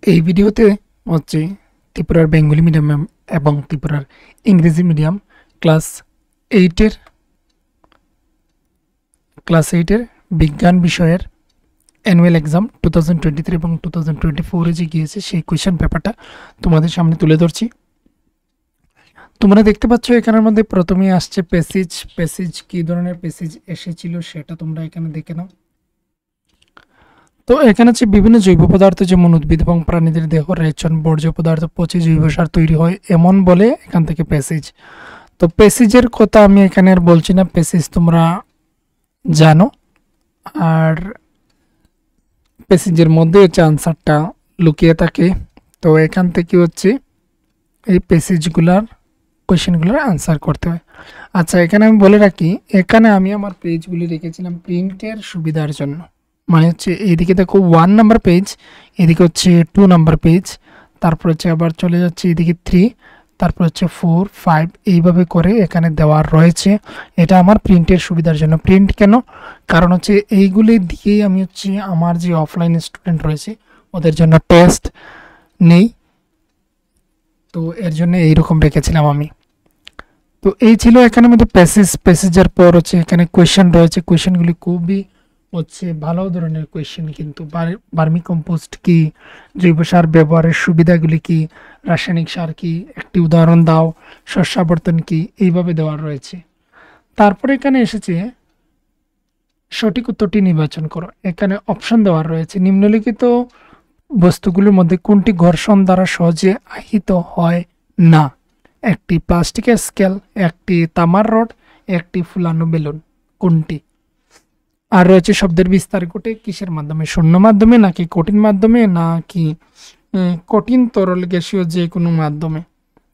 এই ভিডিওতে হচ্ছে ত্রিপুরার বেঙ্গলি মিডিয়াম এবং ত্রিপুরার ইংরেজি মিডিয়াম ক্লাস এইটের বিজ্ঞান বিষয়ের অ্যানুয়াল এক্সাম 2023 এবং 2024 যে গিয়েছে সেই কোয়েশ্চেন পেপারটা তোমাদের সামনে তুলে ধরছি। তোমরা দেখতে পাচ্ছ এখানের মধ্যে প্রথমেই আসছে প্যাসেজ কী ধরনের প্যাসেজ এসেছিল সেটা তোমরা এখানে দেখে নাও। তো এখানে হচ্ছে বিভিন্ন জৈব পদার্থ যেমন উদ্ভিদ এবং প্রাণীদের দেহ রেচন বর্জ্য পদার্থ পচে জৈব সার তৈরি হয় এমন বলে এখান থেকে প্যাসেজ। তো প্যাসেজের কথা আমি এখানে আর বলছি না, প্যাসেজ তোমরা জানো। আর প্যাসেজের মধ্যে হচ্ছে আনসারটা লুকিয়ে থাকে। তো এখান থেকে হচ্ছে এই প্যাসেজগুলার কোয়েশ্চেনগুলোর আনসার করতে হয়। আচ্ছা, এখানে আমি বলে রাখি, এখানে আমি আমার পেজগুলি রেখেছিলাম প্রিন্টের সুবিধার জন্য। মানে হচ্ছে এইদিকে দেখো 1 নাম্বার পেজ, এদিকে হচ্ছে 2 নাম্বার পেজ, তারপর হচ্ছে আবার চলে যাচ্ছে এদিকে 3, তারপর হচ্ছে 4, 5 এইভাবে করে এখানে দেওয়া রয়েছে। এটা আমার প্রিন্টের সুবিধার জন্য। প্রিন্ট কেন? কারণ হচ্ছে এইগুলি দিয়েই আমি হচ্ছে আমার যে অফলাইন স্টুডেন্ট রয়েছে ওদের জন্য টেস্ট নেই, তো এর জন্য এইরকম রেখেছিলাম আমি। তো এই ছিল এখানে মধ্যে প্যাসেজের পর হচ্ছে এখানে কোয়েশ্চেন রয়েছে। কোয়েশ্চেনগুলি খুবই হচ্ছে ভালো ধরনের কোয়েশ্চেন, কিন্তু ভার্মি কম্পোস্ট কি, জৈব সার ব্যবহারের সুবিধাগুলি কি, রাসায়নিক সার কি, একটি উদাহরণ দাও, শস্য আবর্তন কি, এইভাবে দেওয়া রয়েছে। তারপরে এখানে এসেছে সঠিক উত্তরটি নির্বাচন করো। এখানে অপশন দেওয়া রয়েছে নিম্নলিখিত বস্তুগুলোর মধ্যে কোনটি ঘর্ষণ দ্বারা সহজে আহিত হয় না? একটি প্লাস্টিকের স্কেল, একটি তামার রড, একটি ফুলানো বেলুন। কোনটি? আর রয়েছে শব্দের বিস্তার ঘটে কিসের মাধ্যমে? শূন্য মাধ্যমে, নাকি কঠিন মাধ্যমে, নাকি কঠিন তরল গ্যাসীয় যে কোনো মাধ্যমে।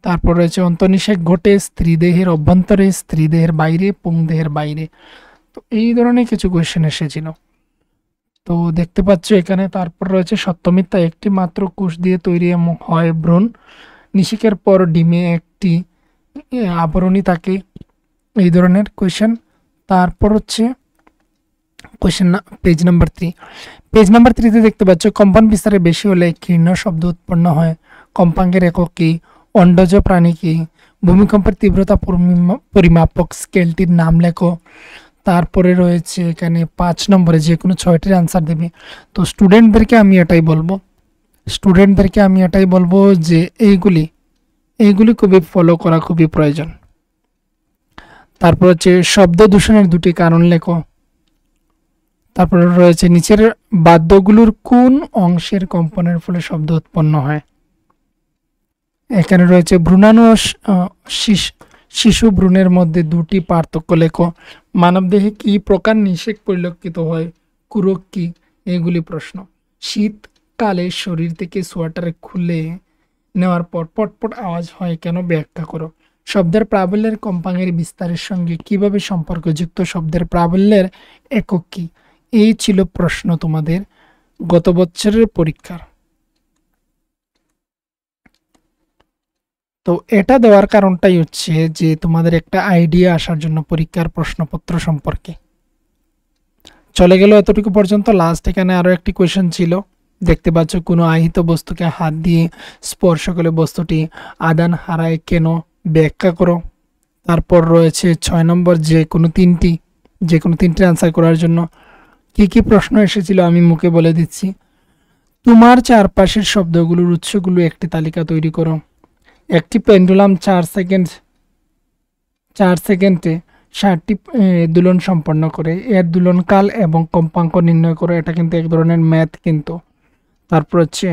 তারপর রয়েছে অন্তর্নিষেক ঘটে স্ত্রী দেহের অভ্যন্তরে, স্ত্রী দেহের বাইরে, পুংদেহের বাইরে। তো এই ধরনের কিছু কোয়েশ্চেন এসেছিল। তো দেখতে পাচ্ছ এখানে। তারপর রয়েছে সত্য মিথ্যা, একটি মাত্র কোষ দিয়ে তৈরি হয় ভ্রূণ, নিষেকের পর ডিমে একটি আবরণী থাকে। এই ধরনের কোয়েশ্চেন। তারপর হচ্ছে question page number 3। Page number 3তে দেখতে পাচ্ছ কম্পন বিস্তারে বেশি হলে ক্ষীণ শব্দ উৎপন্ন হয়। কম্পাঙ্কের একক কি? অন্ডজ প্রাণী কি? ভূমিকম্পের তীব্রতা পরিমাপক স্কেলটির নাম লেখো। তারপরে রয়েছে এখানে 5 নম্বরে যে কোনো 6টির আনসার দেবে। তো স্টুডেন্টদেরকে আমি এটাই বলবো যে এইগুলি খুবই ফলো করা খুবই প্রয়োজন। তারপর হচ্ছে শব্দ দূষণের 2টি কারণ লেখো। তারপরে রয়েছে নিচের বাদ্যগুলোর কোন অংশের কম্পনের ফলে শব্দ উৎপন্ন হয়? এখানে রয়েছে ভ্রূণাণু ও শিশু ভ্রূণের মধ্যে 2টি পার্থক্য লেখো। মানবদেহে কি প্রকার নিষেক পরিলক্ষিত হয়? কুরক কি? এগুলি প্রশ্ন। শীতকালে শরীর থেকে সোয়েটার খুলে নেওয়ার পর পটপট আওয়াজ হয় কেন? ব্যাখ্যা করো। শব্দের প্রাবল্যের কম্পাঙ্কের বিস্তারের সঙ্গে কিভাবে সম্পর্কযুক্ত? শব্দের প্রাবল্যের একক কি? এই ছিল প্রশ্ন তোমাদের গত বছরের পরীক্ষার। তো এটা দেওয়ার কারণটাই হচ্ছে যে তোমাদের একটা আইডিয়া আসার জন্য পরীক্ষার প্রশ্নপত্র সম্পর্কে। চলে গেল এতটুকু পর্যন্ত। লাস্ট এখানে আরও একটি কোয়েশ্চেন ছিল। দেখতে পাচ্ছ কোনো আহিত বস্তুকে হাত দিয়ে স্পর্শ করলে বস্তুটি আদান হারায় কেন? ব্যাখ্যা করো। তারপর রয়েছে 6 নম্বর যে কোনো তিনটি আনসার করার জন্য কি কি প্রশ্ন এসেছিল আমি মুখে বলে দিচ্ছি। তোমার চারপাশের শব্দগুলোর উৎসগুলো একটি তালিকা তৈরি করো। একটি পেন্ডুলাম 4 সেকেন্ডে 60টি দোলন সম্পন্ন করে। এর দোলনকাল এবং কম্পাঙ্ক নির্ণয় করো। এটা কিন্তু এক ধরনের ম্যাথ কিন্তু। তারপর হচ্ছে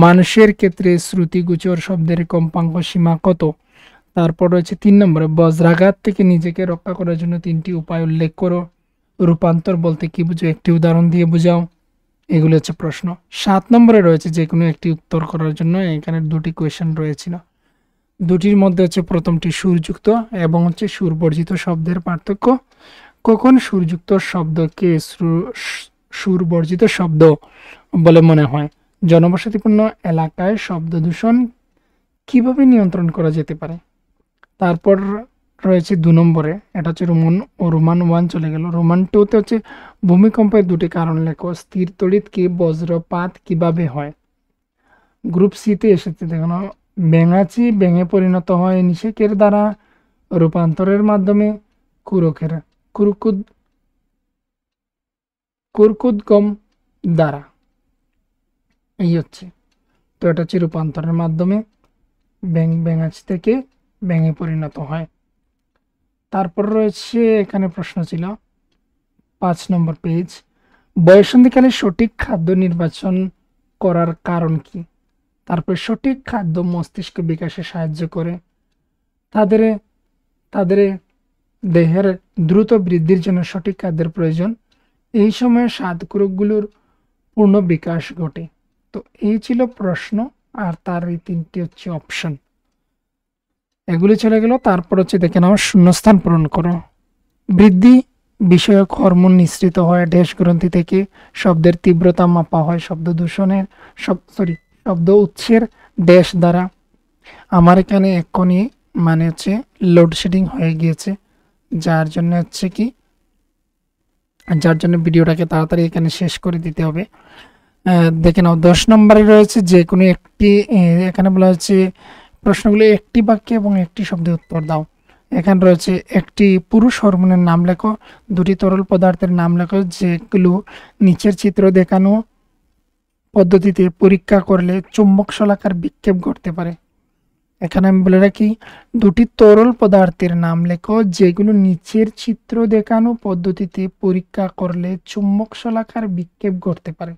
মানুষের ক্ষেত্রে শ্রুতিগোচর শব্দের কম্পাঙ্ক সীমা কত? তারপর রয়েছে 3 নম্বরে বজ্রাঘাত থেকে নিজেকে রক্ষা করার জন্য 3টি উপায় উল্লেখ করো। রূপান্তর বলতে কি বুঝো? একটি উদাহরণ দিয়ে বোঝাও। এগুলো হচ্ছে প্রশ্ন। 7 নম্বরে রয়েছে যে কোনো একটি উত্তর করার জন্য এখানে 2টি কোয়েশ্চেন রয়েছিল। 2টির মধ্যে হচ্ছে প্রথমটি সুরযুক্ত এবং হচ্ছে সুরবর্জিত শব্দের পার্থক্য। কখন সুরযুক্ত শব্দকে সুরবর্জিত শব্দ বলে মনে হয়? জনবসতিপূর্ণ এলাকায় শব্দ দূষণ কিভাবে নিয়ন্ত্রণ করা যেতে পারে? তারপর রয়েছে 2 নম্বরে, এটা হচ্ছে রোমান 1 চলে গেল। রোমান 2তে হচ্ছে ভূমিকম্পের 2টি কারণ লেখো। স্থির তড়িৎ কি? বজ্রপাত কিভাবে হয়? গ্রুপ সিতে এসেছে, দেখুন ব্যাঙাচি ব্যাঙে পরিণত হয় নিষেকের দ্বারা, রূপান্তরের মাধ্যমে, কুরকের কুরকুদ কুরকুদগম দ্বারা। এই হচ্ছে, তো এটা হচ্ছে রূপান্তরের মাধ্যমে ব্যাঙাচি থেকে ব্যাঙে পরিণত হয়। তারপর রয়েছে এখানে প্রশ্ন ছিল 5 নম্বর পেজ, বয়ঃসন্ধিকালে সঠিক খাদ্য নির্বাচন করার কারণ কি? তারপর সঠিক খাদ্য মস্তিষ্ক বিকাশে সাহায্য করে, তাদের তাদের দেহের দ্রুত বৃদ্ধির জন্য সঠিক খাদ্যের প্রয়োজন, এই সময়ে স্বাদকোরকগুলোর পূর্ণ বিকাশ ঘটে। তো এই ছিল প্রশ্ন, আর তার এই 3টি হচ্ছে অপশন, এগুলি চলে গেল। তারপর হচ্ছে দেখে নাও শূন্যস্থান পূরণ করো। বৃদ্ধি বিষয়ক হরমোন নিঃসৃত হয় ড্যাশ গ্রন্থি থেকে, শব্দের তীব্রতা মাপা হয় শব্দ দূষণের শব্দ উৎসের ড্যাশ দ্বারা। আমার এখানে এক্ষুনি মানে হচ্ছে লোডশেডিং হয়ে গিয়েছে, যার জন্য ভিডিওটাকে তাড়াতাড়ি এখানে শেষ করে দিতে হবে। দেখে নাও 10 নম্বরে রয়েছে যে কোনো একটি, এখানে বলা হচ্ছে প্রশ্নগুলো একটি বাক্যে এবং একটি শব্দে উত্তর দাও। এখানে রয়েছে একটি পুরুষ হরমোনের নাম লেখো, দুটি তরল পদার্থের নাম লেখো যেগুলো নিচের চিত্র দেখানো পদ্ধতিতে পরীক্ষা করলে চুম্বক শলাকার বিক্ষেপ ঘটতে পারে। এখানে আমি বলে রাখি, দুটি তরল পদার্থের নাম লেখো যেগুলো নিচের চিত্র দেখানো পদ্ধতিতে পরীক্ষা করলে চুম্বক শলাকার বিক্ষেপ ঘটতে পারে।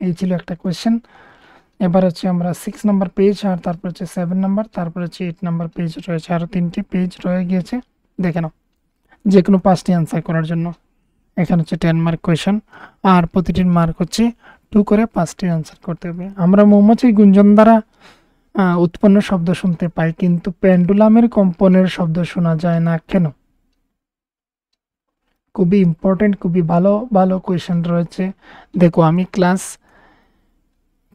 এই ছিল একটা কোয়েশ্চেন। এবার হচ্ছে আমরা 6 নম্বর পেজ, আর তারপর হচ্ছে 7 নম্বর, তারপর হচ্ছে 8 নম্বর পেজ রয়েছে, আরও 3টি পেজ রয়ে গিয়েছে। দেখে নাও, যে কোনো 5টি অ্যান্সার করার জন্য এখানে হচ্ছে 10 মার্ক কোয়েশ্চেন, আর প্রতিটির মার্ক হচ্ছে 2 করে 5টি অ্যান্সার করতে হবে। আমরা মৌমাছির গুঞ্জন দ্বারা উৎপন্ন শব্দ শুনতে পাই, কিন্তু পেন্ডুলামের কম্পনের শব্দ শোনা যায় না কেন? খুবই ইম্পর্টেন্ট, খুবই ভালো ভালো কোয়েশ্চেন রয়েছে। দেখো, আমি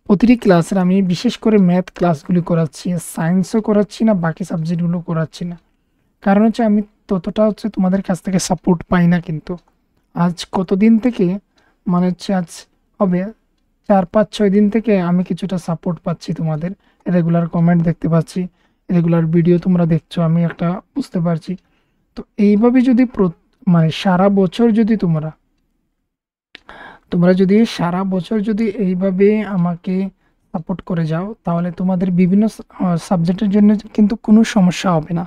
প্রতিটি ক্লাসের আমি বিশেষ করে ম্যাথ ক্লাসগুলি করাচ্ছি, সায়েন্সও করাচ্ছি না, বাকি সাবজেক্টগুলো করাচ্ছি না। কারণ হচ্ছে আমি ততটা হচ্ছে তোমাদের কাছ থেকে সাপোর্ট পাই না। কিন্তু আজ কতদিন থেকে, মানে হচ্ছে আজ হবে 4-5-6 দিন থেকে আমি কিছুটা সাপোর্ট পাচ্ছি, তোমাদের রেগুলার কমেন্ট দেখতে পাচ্ছি, রেগুলার ভিডিও তোমরা দেখছো, আমি একটা বুঝতে পারছি। তো এইভাবে যদি মানে সারা বছর যদি তোমরা যদি সারা বছর যদি এইভাবে আমাকে সাপোর্ট করে যাও, তাহলে তোমাদের বিভিন্ন সাবজেক্টের জন্য কিন্তু কোনো সমস্যা হবে না।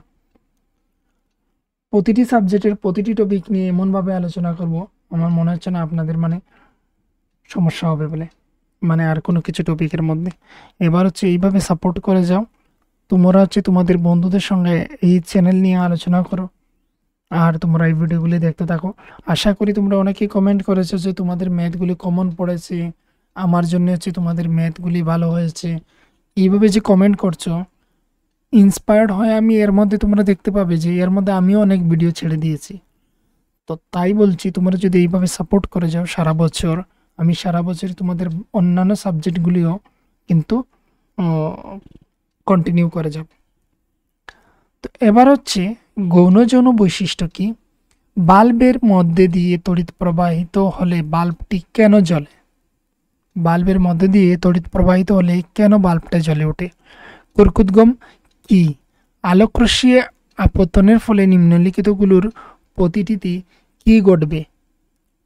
প্রতিটি সাবজেক্টের প্রতিটি টপিক নিয়ে এমনভাবে আলোচনা করব, আমার মনে হচ্ছে না আপনাদের মানে সমস্যা হবে বলে, মানে আর কোনো কিছু টপিকের মধ্যে। এবার হচ্ছে এইভাবে সাপোর্ট করে যাও, তোমরা হচ্ছে তোমাদের বন্ধুদের সঙ্গে এই চ্যানেল নিয়ে আলোচনা করো, আর তোমরা এই ভিডিওগুলি দেখতে থাকো। আশা করি তোমরা অনেকেই কমেন্ট করেছো যে তোমাদের ম্যাথগুলি কমন পড়েছে, আমার জন্য হচ্ছে তোমাদের ম্যাথগুলি ভালো হয়েছে। এইভাবে যে কমেন্ট করছো, ইন্সপায়ার্ড হয় আমি, এর মধ্যে তোমরা দেখতে পাবে যে এর মধ্যে আমিও অনেক ভিডিও ছেড়ে দিয়েছি। তো তাই বলছি, তোমরা যদি এইভাবে সাপোর্ট করে যাও সারা বছর, আমি সারা বছর তোমাদের অন্যান্য সাবজেক্টগুলিও কিন্তু কন্টিনিউ করে যাব। তো এবার হচ্ছে গৌণ যৌন বৈশিষ্ট্য কি? বাল্বের মধ্যে দিয়ে তড়িৎ প্রবাহিত হলে বাল্বটি কেন জ্বলে? বাল্বের মধ্যে দিয়ে তড়িৎ প্রবাহিত হলে কেন বাল্বটা জ্বলে ওঠে? কুরকুদগম কি? আলোকরশ্মি আপতনের ফলে নিম্নলিখিতগুলোর প্রতিটিতে কি ঘটবে?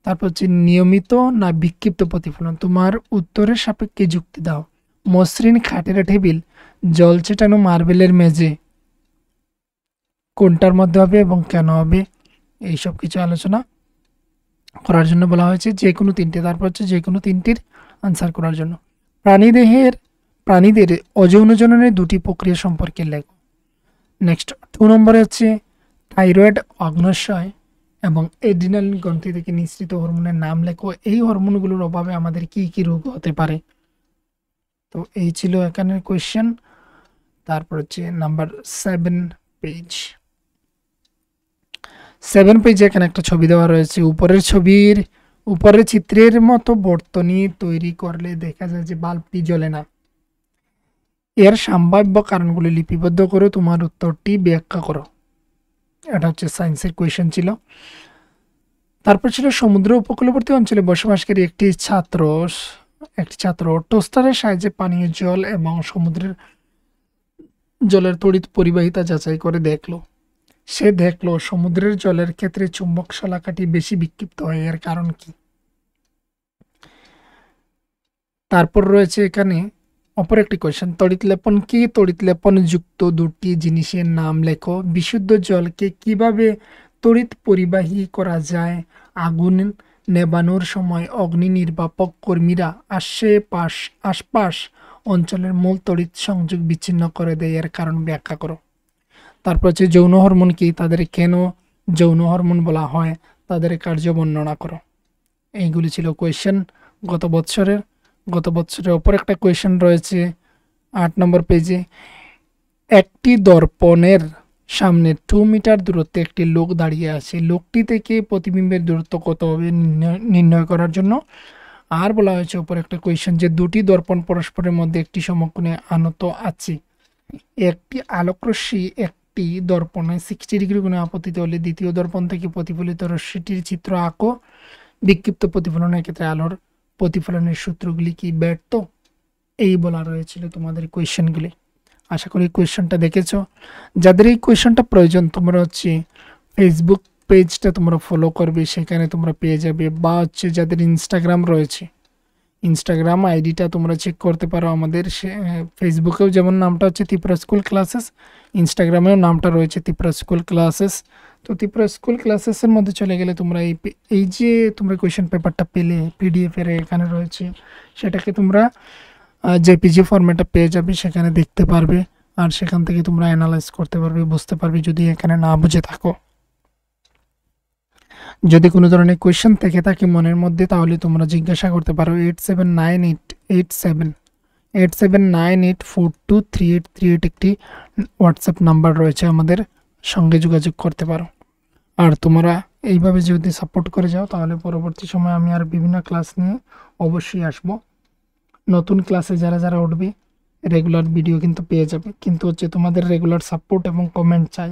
তারপর হচ্ছে নিয়মিত না বিক্ষিপ্ত প্রতিফলন। তোমার উত্তরের সাপেক্ষে যুক্তি দাও। মসৃণ খাটের টেবিল, জল ছেটানো মার্বেলের মেঝে কোনটার মধ্যে হবে এবং কেন হবে? এইসব কিছু আলোচনা করার জন্য বলা হয়েছে যে কোনো 3টে। তারপর হচ্ছে যে কোনো 3টির আনসার করার জন্য। প্রাণীদের অযৌন জননের 2টি প্রক্রিয়া সম্পর্কে লেখো। নেক্সট 2 নম্বরে হচ্ছে থাইরয়েড, অগ্ন্যাশয় এবং এড্রিনাল গ্রন্থি থেকে নিঃসৃত হরমোনের নাম লেখো। এই হরমোনগুলোর অভাবে আমাদের কি কি রোগ হতে পারে? তো এই ছিল এখানের কোয়েশ্চেন। তারপর হচ্ছে নাম্বার 7 পেজ। 7 পেজে এখানে একটা ছবি দেওয়া রয়েছে। উপরের চিত্রের মতো বর্তনী তৈরি করলে দেখা যায় যে বাল্বটি জ্বলে না। এর সম্ভাব্য কারণগুলি লিপিবদ্ধ করে তোমার উত্তরটি ব্যাখ্যা করো। এটা হচ্ছে সায়েন্সের কোয়েশ্চেন ছিল। তারপর ছিল সমুদ্র উপকূলবর্তী অঞ্চলে বসবাসকারী একটি ছাত্র একটি ছাত্র টোস্টারের সাহায্যে পানীয় জল এবং সমুদ্রের জলের তড়িৎ পরিবাহিতা যাচাই করে দেখলো। সে দেখলো সমুদ্রের জলের ক্ষেত্রে চুম্বক শলাকাটি বেশি বিক্ষিপ্ত হয়, এর কারণ কি? তারপর রয়েছে এখানে অপর একটি কোয়েশ্চেন, তড়িৎ লেপন কি? তড়িৎ লেপন যুক্ত দুটি জিনিসের নাম লেখো। বিশুদ্ধ জলকে কিভাবে তড়িৎ পরিবাহী করা যায়? আগুন নেবানোর সময় অগ্নি নির্বাপক কর্মীরা আশপাশ অঞ্চলের মূল তড়িৎ সংযোগ বিচ্ছিন্ন করে দেয়, এর কারণ ব্যাখ্যা করো। তারপর হচ্ছে যৌন হরমোন কি? তাদের কেন যৌন হরমোন বলা হয়? তাদের কার্য বর্ণনা করো। এইগুলি ছিল কোয়েশ্চেন গত বছরের অপর একটা কোয়েশ্চেন রয়েছে 8 নম্বর পেজে। একটি দর্পণের সামনে 2 মিটার দূরত্বে একটি লোক দাঁড়িয়ে আছে। লোকটি থেকে প্রতিবিম্বের দূরত্ব কত হবে নির্ণয় করার জন্য। আর বলা হয়েছে অপর একটা কোয়েশ্চেন যে দুটি দর্পণ পরস্পরের মধ্যে একটি সমকোণে আনত আছে। একটি আলোকরশ্মি একটি দর্পণে 60 ডিগ্রি কোণে আপতিত হলে দ্বিতীয় দর্পণ থেকে প্রতিফলিত রশ্মিটির চিত্র আঁকো। বিক্ষিপ্ত প্রতিফলনের ক্ষেত্রে আলোর প্রতিফলনের সূত্রগুলি কি ব্যর্থ? এই বলা রয়েছিল তোমাদের কোয়েশ্চেনগুলি। আশা করি কোয়েশ্চেনটা দেখেছো। যাদের এই কোয়েশ্চেনটা প্রয়োজন তোমরা হচ্ছে ফেসবুক পেজটা তোমরা ফলো করবে, সেখানে তোমরা পেয়ে যাবে, বা হচ্ছে যাদের ইনস্টাগ্রাম রয়েছে ইনস্টাগ্রাম আইডিটা তোমরা চেক করতে পারো। আমাদের ফেসবুকেও যেমন নামটা হচ্ছে ত্রিপুরা স্কুল ক্লাসেস, ইনস্টাগ্রামেও নামটা রয়েছে ত্রিপুরা স্কুল ক্লাসেস। তো ত্রিপুরা স্কুল ক্লাসেসের মধ্যে চলে গেলে তোমরা এই যে তোমরা কোয়েশ্চেন পেপারটা পেলে পিডিএফ এর এখানে রয়েছে, সেটাকে তোমরা জেপিজি ফরম্যাটে পেয়ে যাবে, সেখানে দেখতে পারবে। আর সেখান থেকে তোমরা অ্যানালাইজ করতে পারবে, বুঝতে পারবে যদি এখানে না বুঝে থাকো। যদি কোনো ধরনের কোয়েশ্চেন থেকে থাকে মনের মধ্যে, তাহলে তোমরা জিজ্ঞাসা করতে পারো 8798423838 একটি হোয়াটসঅ্যাপ নাম্বার রয়েছে, আমাদের সঙ্গে যোগাযোগ করতে পারো। আর তোমরা এইভাবে যদি সাপোর্ট করে যাও তাহলে পরবর্তী সময় আমি আর বিভিন্ন ক্লাস নিয়ে অবশ্যই আসব। নতুন ক্লাসে যারা উঠবে রেগুলার ভিডিও কিন্তু পেয়ে যাবে, কিন্তু হচ্ছে তোমাদের রেগুলার সাপোর্ট এবং কমেন্ট চাই।